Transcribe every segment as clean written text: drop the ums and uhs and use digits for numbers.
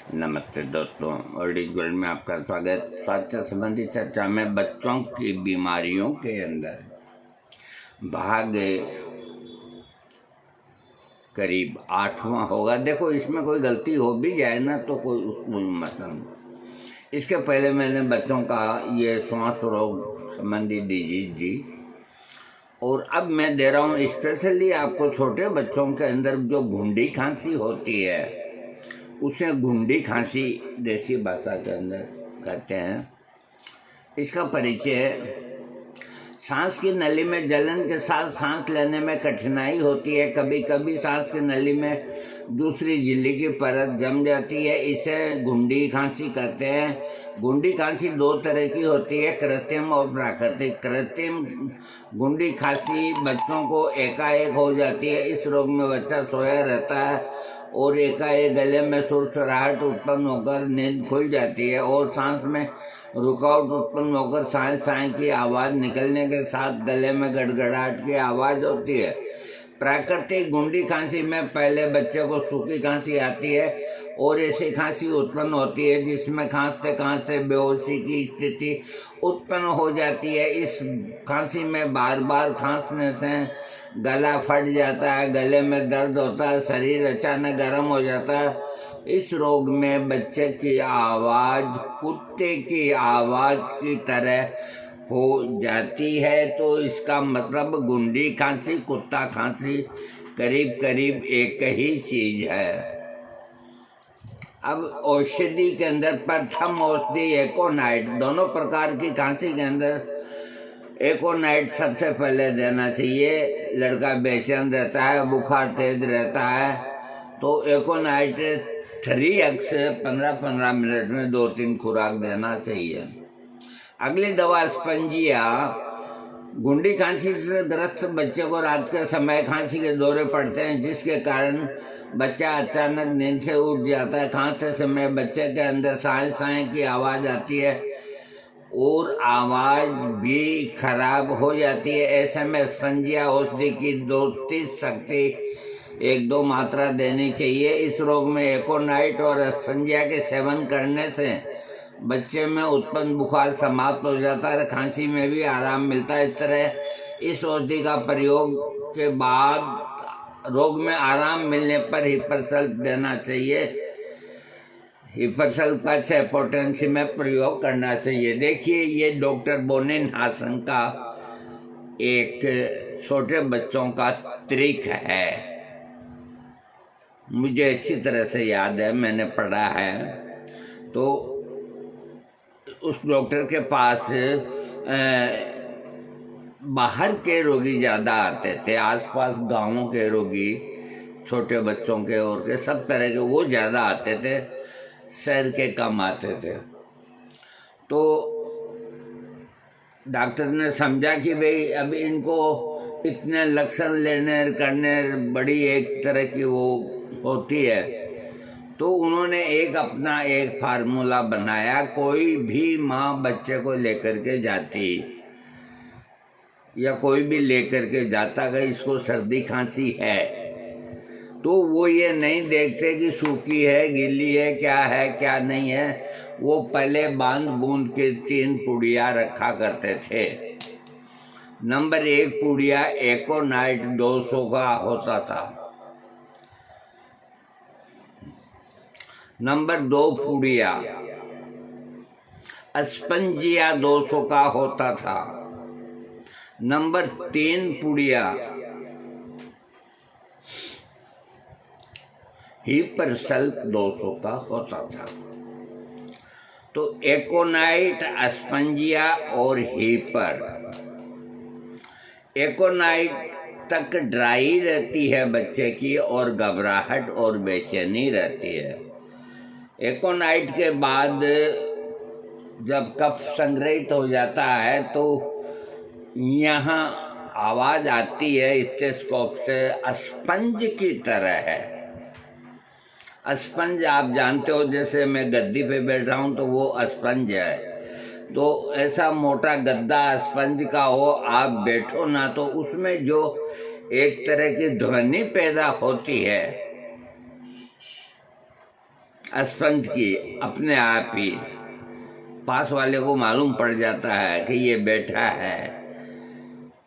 नमस्ते दोस्तों, old world में आपका स्वागत। स्वास्थ्य संबंधी चर्चा में बच्चों की बीमारियों के अंदर भाग करीब 8वां होगा। देखो, इसमें कोई गलती हो भी जाए ना तो कोई उसको मतलब। इसके पहले मैंने बच्चों का ये श्वास रोग संबंधी डिजीज दी, और अब मैं दे रहा हूँ स्पेशली आपको छोटे बच्चों के अंदर जो घुंडी खांसी होती है, उसे घुंडी खांसी देसी भाषा के अंदर कहते हैं। इसका परिचय, सांस की नली में जलन के साथ सांस लेने में कठिनाई होती है। कभी कभी सांस की नली में दूसरी झिल्ली की परत जम जाती है, इसे घुंडी खांसी कहते हैं। घुंडी खांसी दो तरह की होती है, कृत्रिम और प्राकृतिक। कृत्रिम घुंडी खांसी बच्चों को एकाएक हो जाती है। इस रोग में बच्चा सोया रहता है और एकाएक गले में सुरसुराहट उत्पन्न होकर नींद खुल जाती है और सांस में रुकावट उत्पन्न होकर साए साए की आवाज़ निकलने के साथ गले में गड़गड़ाहट की आवाज़ होती है। प्राकृतिक घुंडी खांसी में पहले बच्चे को सूखी खांसी आती है और ऐसी खांसी उत्पन्न होती है जिसमें खांसते बेहोशी की स्थिति उत्पन्न हो जाती है। इस खांसी में बार बार खांसने से गला फट जाता है, गले में दर्द होता है, शरीर अचानक गर्म हो जाता है। इस रोग में बच्चे की आवाज़ कुत्ते की आवाज़ की तरह हो जाती है, तो इसका मतलब घुंडी खांसी कुत्ता खांसी करीब करीब एक ही चीज है। अब औषधि के अंदर प्रथम औषधि एकोनाइट। दोनों प्रकार की खांसी के अंदर एकोनाइट सबसे पहले देना चाहिए। लड़का बेचैन रहता है, बुखार तेज रहता है, तो एकोनाइट 3x 15-15 मिनट में 2-3 खुराक देना चाहिए। अगली दवा स्पंजिया। घुंडी खांसी से ग्रस्त बच्चे को रात के समय खांसी के दौरे पड़ते हैं, जिसके कारण बच्चा अचानक नींद से उठ जाता है। खांसते समय बच्चे के अंदर साए साए की आवाज़ आती है और आवाज़ भी खराब हो जाती है। ऐसे में स्पंजिया औषधि की 2-3 शक्ति 1-2 मात्रा देनी चाहिए। इस रोग में एकोनाइट और स्पंजिया के सेवन करने से बच्चे में उत्पन्न बुखार समाप्त हो जाता है, खांसी में भी आराम मिलता है। इस तरह इस औषधि का प्रयोग के बाद रोग में आराम मिलने पर हिपरसल्फ देना चाहिए। हिपरसल्फ का 6 पोटेंसी में प्रयोग करना चाहिए। देखिए, ये डॉक्टर बोनिन हासन का एक छोटे बच्चों का ट्रिक है, मुझे अच्छी तरह से याद है, मैंने पढ़ा है। तो उस डॉक्टर के पास बाहर के रोगी ज़्यादा आते थे। आसपास गांवों के रोगी, छोटे बच्चों के और के सब तरह के वो ज़्यादा आते थे, शहर के कम आते थे। तो डॉक्टर ने समझा कि भाई अब इनको इतने लक्षण लेने करने बड़ी एक तरह की वो होती है, तो उन्होंने अपना एक फार्मूला बनाया। कोई भी माँ बच्चे को लेकर के जाती या कोई भी लेकर के जाता कि इसको सर्दी खांसी है, तो वो ये नहीं देखते कि सूखी है, गीली है, क्या नहीं है। वो पहले बांध बूंद के 3 पुड़िया रखा करते थे। नंबर 1 पुड़िया एकोनाइट 200 का होता था। नंबर 2 पुड़िया स्पंजिया 200 का होता था। नंबर 3 पुड़िया हिपरसल्फ 200 का होता था। तो एकोनाइट, स्पंजिया और हिपर। एकोनाइट तक ड्राई रहती है बच्चे की और घबराहट और बेचैनी रहती है। एकोनाइट के बाद जब कफ संग्रहित हो जाता है तो यहाँ आवाज़ आती है स्टेथोस्कोप से, स्पंज की तरह है। स्पंज आप जानते हो, जैसे मैं गद्दी पे बैठ रहा हूँ तो वो स्पंज है। तो ऐसा मोटा गद्दा स्पंज का हो, आप बैठो ना तो उसमें जो एक तरह की ध्वनि पैदा होती है, स्पंज की अपने आप ही पास वाले को मालूम पड़ जाता है कि ये बैठा है।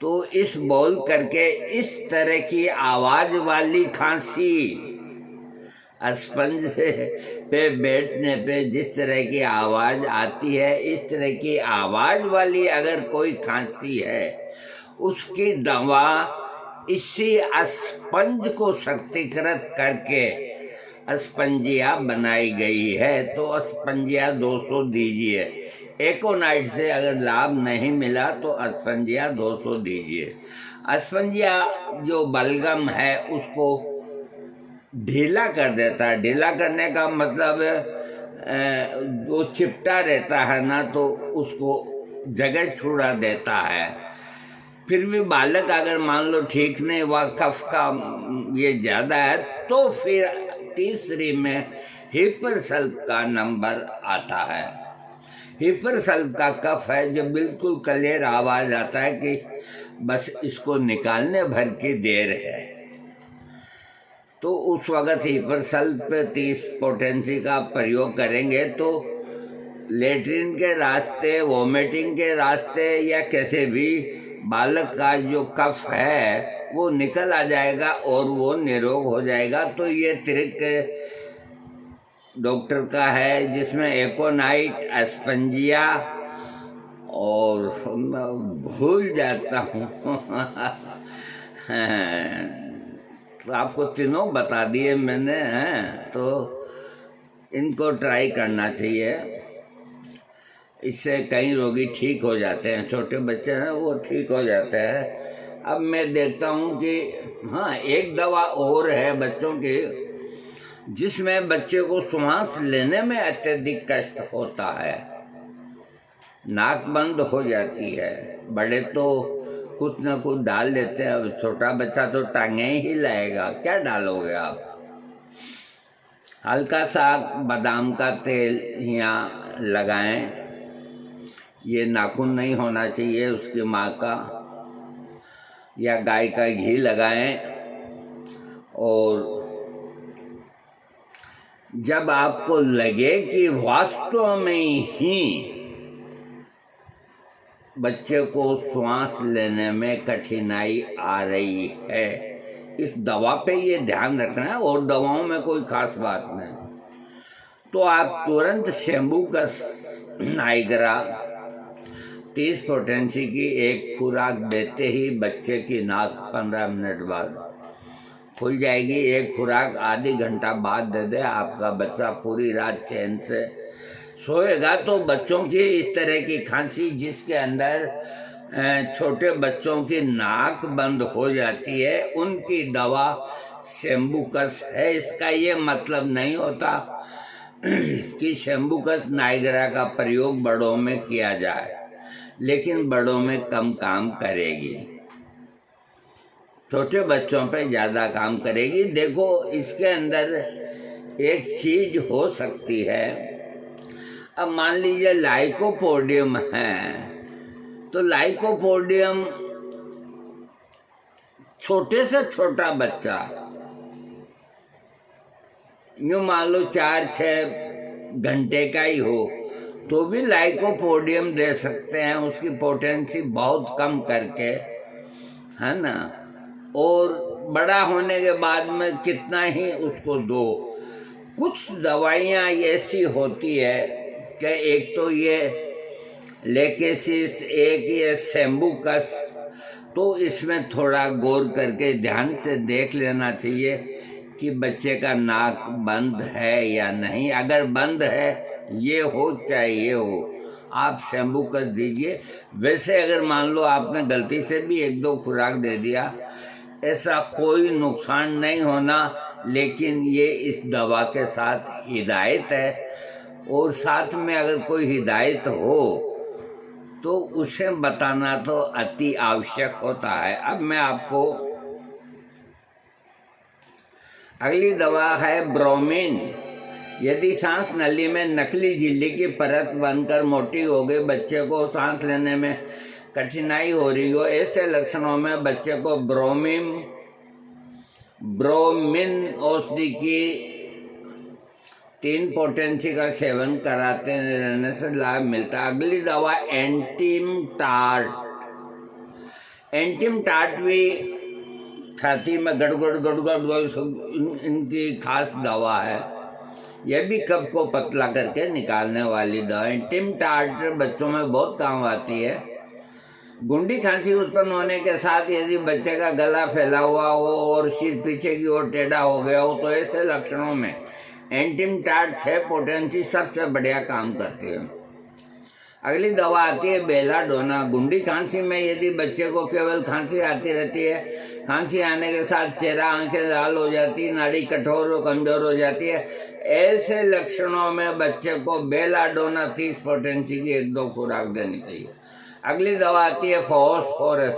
तो इस बोल करके इस तरह की आवाज वाली खांसी, स्पंज पे बैठने पे जिस तरह की आवाज आती है, इस तरह की आवाज वाली अगर कोई खांसी है, उसकी दवा इसी स्पंज को शक्तिकृत करके स्पंजिया बनाई गई है। तो स्पंजिया 200 दीजिए। एकोनाइट से अगर लाभ नहीं मिला तो स्पंजिया 200 दीजिए। स्पंजिया जो बलगम है उसको ढीला कर देता है। ढीला करने का मतलब वो चिपटा रहता है ना, तो उसको जगह छुड़ा देता है। फिर भी बालक अगर मान लो ठीक नहीं हुआ, कफ का ये ज़्यादा है, तो फिर तीसरी में हिपरसल्फ का नंबर आता है। हिपरसल्फ का कफ है जो बिल्कुल क्लियर आवाज़ आता है कि बस इसको निकालने भर की देर है। तो उस वक़्त हिपरसल्फ पे 30 पोटेंसी का प्रयोग करेंगे तो लेटरिन के रास्ते, वोमिटिंग के रास्ते या कैसे भी बालक का जो कफ है वो निकल आ जाएगा और वो निरोग हो जाएगा। तो ये ट्रिक डॉक्टर का है, जिसमें एकोनाइट, स्पंजिया और भूल जाता हूँ तो आपको तीनों बता दिए मैंने हैं, तो इनको ट्राई करना चाहिए। इससे कई रोगी ठीक हो जाते हैं। छोटे बच्चे हैं वो ठीक हो जाते हैं। अब मैं देखता हूँ कि हाँ, एक दवा और है बच्चों की, जिसमें बच्चे को सांस लेने में अत्यधिक कष्ट होता है, नाक बंद हो जाती है। बड़े तो कुछ न कुछ डाल देते हैं, अब छोटा बच्चा तो टांगे ही लाएगा, क्या डालोगे आप? हल्का सा बादाम का तेल यहाँ लगाएं। ये नाखून नहीं होना चाहिए उसकी माँ का, या गाय का घी लगाएं। और जब आपको लगे कि वास्तव में ही बच्चे को सांस लेने में कठिनाई आ रही है, इस दवा पे ये ध्यान रखना है। और दवाओं में कोई खास बात नहीं, तो आप तुरंत शैम्बुकस नाइग्रा 30 पोटेंसी की एक खुराक देते ही बच्चे की नाक 15 मिनट बाद खुल जाएगी। एक खुराक आधी घंटा बाद दे दे, आपका बच्चा पूरी रात चैन से सोएगा। तो बच्चों की इस तरह की खांसी, जिसके अंदर छोटे बच्चों की नाक बंद हो जाती है, उनकी दवा शैम्बुकस है। इसका ये मतलब नहीं होता कि शैम्बुकस नाइग्रा का प्रयोग बड़ों में किया जाए, लेकिन बड़ों में कम काम करेगी, छोटे बच्चों पे ज़्यादा काम करेगी। देखो, इसके अंदर एक चीज हो सकती है। अब मान लीजिए लाइकोपोडियम है, तो लाइकोपोडियम छोटे से छोटा बच्चा, यूँ मान लो 4-6 घंटे का ही हो, तो भी लाइकोपोडियम दे सकते हैं, उसकी पोटेंसी बहुत कम करके, है ना। और बड़ा होने के बाद में कितना ही उसको दो। कुछ दवाइयाँ ऐसी होती है कि एक तो ये लेकेसिस, एक ये शैम्बुकस, तो इसमें थोड़ा गौर करके ध्यान से देख लेना चाहिए कि बच्चे का नाक बंद है या नहीं। अगर बंद है, ये हो चाहे ये हो, आप शैम्बुकस दीजिए। वैसे अगर मान लो आपने गलती से भी 1-2 खुराक दे दिया, ऐसा कोई नुकसान नहीं होना, लेकिन ये इस दवा के साथ हिदायत है। और साथ में अगर कोई हिदायत हो तो उसे बताना तो अति आवश्यक होता है। अब मैं आपको अगली दवा है ब्रोमीन। यदि सांस नली में नकली झिल्ली की परत बनकर मोटी हो गई, बच्चे को सांस लेने में कठिनाई हो रही हो, ऐसे लक्षणों में बच्चे को ब्रोमीन औषधि की 3 पोटेंसी का सेवन कराते रहने से लाभ मिलता है। अगली दवा एंटीम टार्ट। एंटीम टार्ट भी छाती में गड़गड़ इनकी खास दवा है। यह भी कफ को पतला करके निकालने वाली दवा। एंटीम टार्ट बच्चों में बहुत काम आती है। गुंडी खांसी उत्पन्न होने के साथ यदि बच्चे का गला फैला हुआ हो और सिर पीछे की ओर टेढ़ा हो गया हो तो ऐसे लक्षणों में एंटीम टार्ट 6 पोटेंसी सबसे बढ़िया काम करती है। अगली दवा आती है बेलाडोना। गुंडी खांसी में यदि बच्चे को केवल खांसी आती रहती है, खांसी आने के साथ चेहरा आंखें लाल हो जाती, नाड़ी कठोर और कमजोर हो जाती है, ऐसे लक्षणों में बच्चे को बेलाडोना 30 पोटेंसी की 1-2 खुराक देनी चाहिए। अगली दवा आती है फॉस्फोरस।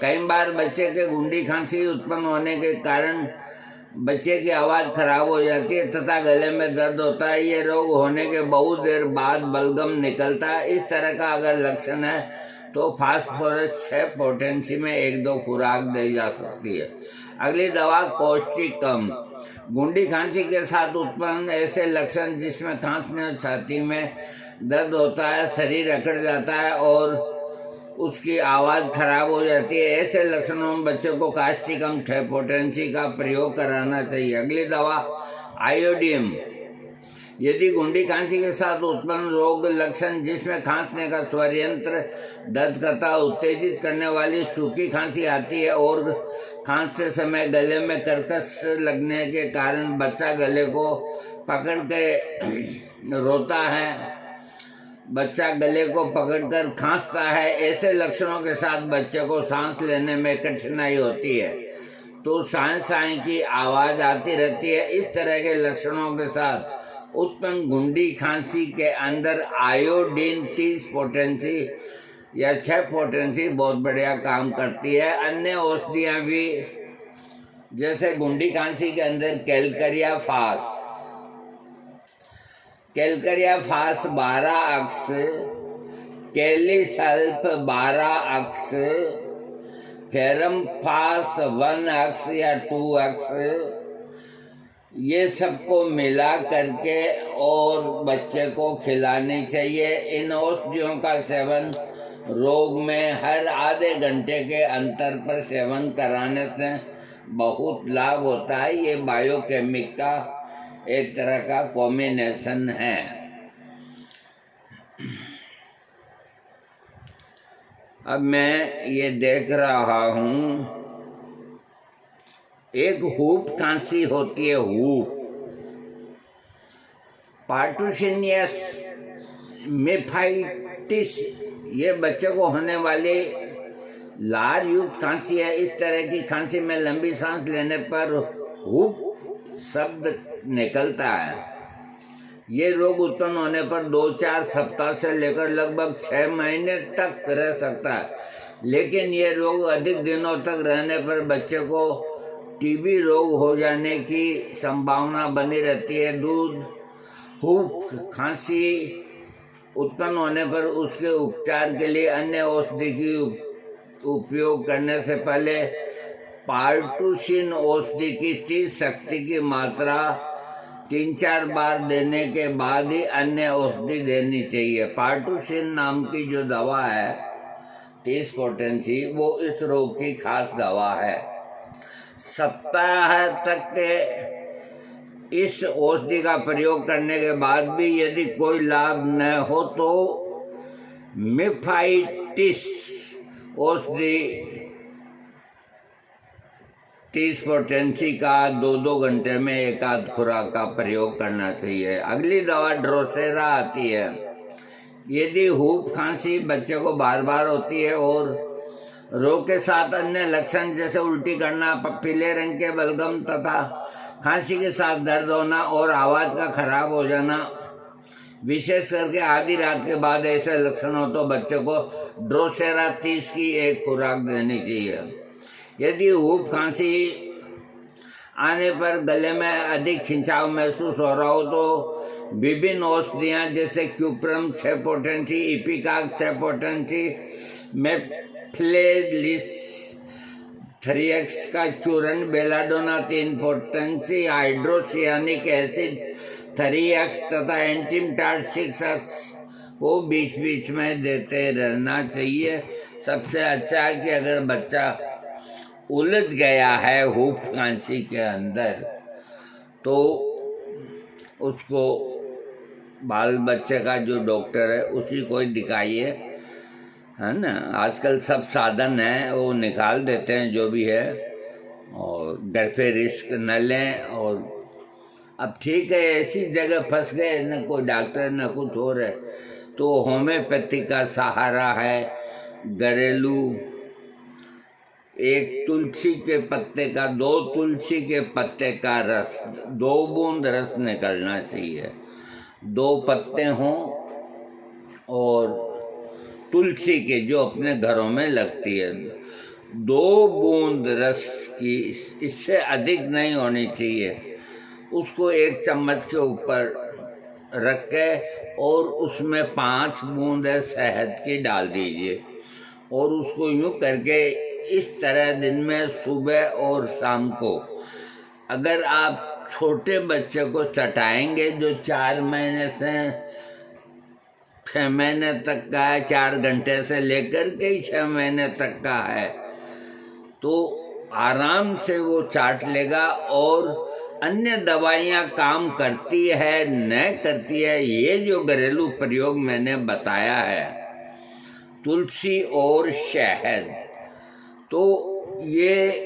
कई बार बच्चे के गुंडी खांसी उत्पन्न होने के कारण बच्चे की आवाज़ खराब हो जाती है तथा गले में दर्द होता है। ये रोग होने के बहुत देर बाद बलगम निकलता है। इस तरह का अगर लक्षण है तो फास्फोरस 6 पोटेंसी में 1-2 खुराक दी जा सकती है। अगली दवा कोस्टिकम। गुंडी खांसी के साथ उत्पन्न ऐसे लक्षण जिसमें खांसने और छाती में दर्द होता है, शरीर अकड़ जाता है और उसकी आवाज़ खराब हो जाती है, ऐसे लक्षणों में बच्चों को कास्टिकम 6 पोटेंसी का प्रयोग कराना चाहिए। अगली दवा आयोडीन। यदि गुंडी खांसी के साथ उत्पन्न रोग लक्षण जिसमें खांसने का स्वरयंत्र दर्द करता उत्तेजित करने वाली सूखी खांसी आती है और खांसते समय गले में कर्कश लगने के कारण बच्चा गले को पकड़ के रोता है, बच्चा गले को पकड़कर खांसता है, ऐसे लक्षणों के साथ बच्चे को सांस लेने में कठिनाई होती है तो सांस की आवाज़ आती रहती है। इस तरह के लक्षणों के साथ उत्पन्न गुंडी खांसी के अंदर आयोडीन 30 पोटेंसी या 6 पोटेंसी बहुत बढ़िया काम करती है। अन्य औषधियाँ भी जैसे गुंडी खांसी के अंदर कैलकरिया फास 12 अक्स, कैलिसल्फ 12 अक्स, फेरम फास 1 अक्स या 2 अक्स, ये सबको मिला करके और बच्चे को खिलानी चाहिए। इन औषधियों का सेवन रोग में हर आधे घंटे के अंतर पर सेवन कराने से बहुत लाभ होता है। ये बायोकेमिक का एक तरह का कॉम्बिनेशन है। अब मैं ये देख रहा हूँ, एक हूप खांसी होती है, हूप पार्टुसिनियस मेफाइटिस, ये बच्चे को होने वाली लार युक्त खांसी है। इस तरह की खांसी में लंबी सांस लेने पर हूप शब्द निकलता है। ये रोग उत्पन्न होने पर 2-4 सप्ताह से लेकर लगभग 6 महीने तक रह सकता है, लेकिन ये रोग अधिक दिनों तक रहने पर बच्चे को टीबी रोग हो जाने की संभावना बनी रहती है। दूध हूप खांसी उत्पन्न होने पर उसके उपचार के लिए अन्य औषधि की उपयोग करने से पहले पार्टुसिन औषधि की 30 शक्ति की मात्रा 3-4 बार देने के बाद ही अन्य औषधि देनी चाहिए। पार्टुसिन नाम की जो दवा है 30 पोटेंसी, वो इस रोग की खास दवा है। सप्ताह तक के इस औषधि का प्रयोग करने के बाद भी यदि कोई लाभ न हो तो मेफाइटिस औषधि 30 पोटेंसी का 2-2 घंटे में 1-8 खुराक का प्रयोग करना चाहिए। अगली दवा ड्रोसेरा आती है। यदि हूप खांसी बच्चे को बार बार होती है और रोग के साथ अन्य लक्षण जैसे उल्टी करना, पीले रंग के बलगम तथा खांसी के साथ दर्द होना और आवाज़ का खराब हो जाना, विशेष करके आधी रात के बाद ऐसे लक्षण हो तो बच्चे को ड्रोसेरा 30 की 1 खुराक देनी चाहिए। यदि हूप खांसी आने पर गले में अधिक खिंचाव महसूस हो रहा हो तो विभिन्न औषधियाँ जैसे क्यूप्रम 6 पोटेंसी, इपिकाक 6 पोटेंसी, मेफ्लेलिस 3x का चूर्ण, belladonna 3 potency, hydrocyanic acid 3x तथा एंटीमटाड 6x को बीच बीच में देते रहना चाहिए। सबसे अच्छा है कि अगर बच्चा उलझ गया है हुक खांसी के अंदर तो उसको बाल बच्चे का जो डॉक्टर है उसी को ही दिखाइए, है ना। आजकल सब साधन है वो निकाल देते हैं जो भी है, और घर पे रिस्क न लें। और अब ठीक है, ऐसी जगह फंस गए न कोई डॉक्टर न कुछ हो रहा है तो होम्योपैथी का सहारा है। घरेलू एक तुलसी के पत्ते का 2 तुलसी के पत्ते का रस 2 बूंद रस निकलना चाहिए। 2 पत्ते हों और तुलसी के जो अपने घरों में लगती है 2 बूंद रस की, इससे अधिक नहीं होनी चाहिए। उसको 1 चम्मच के ऊपर रख के और उसमें 5 बूंद शहद की डाल दीजिए और उसको यूं करके इस तरह दिन में सुबह और शाम को अगर आप छोटे बच्चे को चटाएंगे जो 4 महीने से 6 महीने तक का है, 4 घंटे से लेकर के ही 6 महीने तक का है, तो आराम से वो चाट लेगा। और अन्य दवाइयाँ काम करती है न करती है, ये जो घरेलू प्रयोग मैंने बताया है तुलसी और शहद, तो ये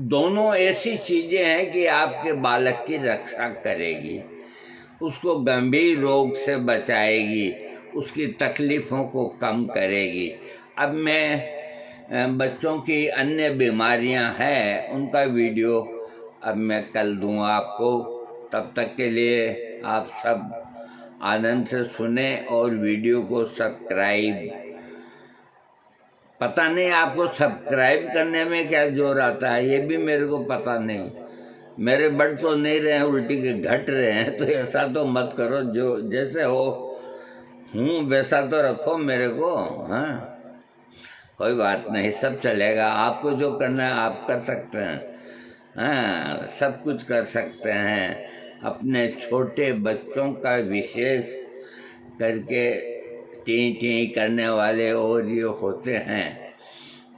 दोनों ऐसी चीज़ें हैं कि आपके बालक की रक्षा करेगी, उसको गंभीर रोग से बचाएगी, उसकी तकलीफ़ों को कम करेगी। अब मैं बच्चों की अन्य बीमारियां हैं उनका वीडियो अब मैं कल दूंगा आपको। तब तक के लिए आप सब आनंद से सुने और वीडियो को सब्सक्राइब, पता नहीं आपको सब्सक्राइब करने में क्या जोर आता है, ये भी मेरे को पता नहीं। मेरे बढ़ तो नहीं रहे हैं, उल्टी के घट रहे हैं, तो ऐसा तो मत करो, जो जैसे हो हूँ वैसा तो रखो मेरे को। हाँ, कोई बात नहीं, सब चलेगा। आपको जो करना है आप कर सकते हैं, हाँ सब कुछ कर सकते हैं। अपने छोटे बच्चों का विशेष करके टी टी करने वाले और ये होते हैं,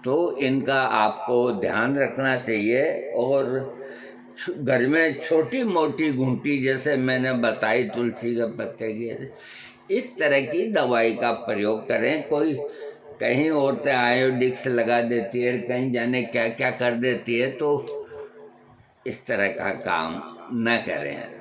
तो इनका आपको ध्यान रखना चाहिए। और घर में छोटी मोटी घूंटी जैसे मैंने बताई तुलसी के पत्ते की, इस तरह की दवाई का प्रयोग करें। कोई कहीं औरतें आयोडिक्स लगा देती है, कहीं जाने क्या क्या कर देती है, तो इस तरह का काम न करें।